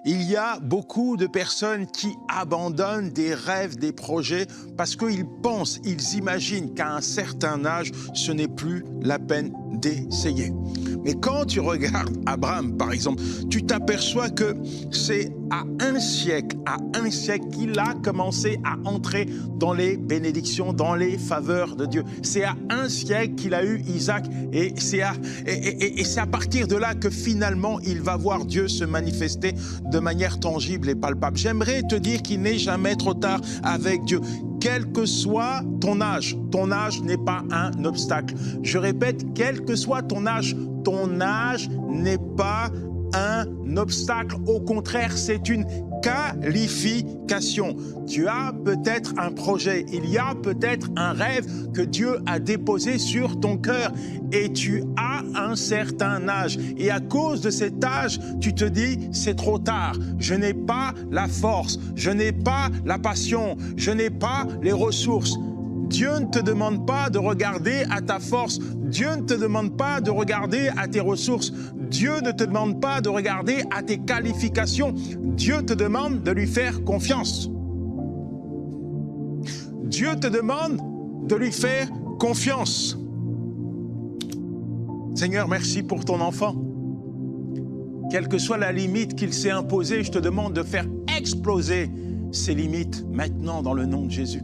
Il y a beaucoup de personnes qui abandonnent des rêves, des projets, parce qu'ils pensent, ils imaginent qu'à un certain âge, ce n'est plus la peine d'essayer. Mais quand tu regardes Abraham, par exemple, tu t'aperçois que c'est à un siècle qu'il a commencé à entrer dans les bénédictions, dans les faveurs de Dieu. C'est à un siècle qu'il a eu Isaac, et c'est à partir de là que finalement il va voir Dieu se manifester de manière tangible et palpable. J'aimerais te dire qu'il n'est jamais trop tard avec Dieu. Quel que soit ton âge n'est pas un obstacle. Je répète, quel que soit ton âge n'est pas un obstacle. Au contraire, c'est une qualification. Tu as peut-être un projet, il y a peut-être un rêve que Dieu a déposé sur ton cœur et tu as un certain âge. Et à cause de cet âge, tu te dis, c'est trop tard, je n'ai pas la force, je n'ai pas la passion, je n'ai pas les ressources. Dieu ne te demande pas de regarder à ta force. Dieu ne te demande pas de regarder à tes ressources. Dieu ne te demande pas de regarder à tes qualifications. Dieu te demande de lui faire confiance. Dieu te demande de lui faire confiance. Seigneur, merci pour ton enfant. Quelle que soit la limite qu'il s'est imposée, je te demande de faire exploser ces limites maintenant dans le nom de Jésus.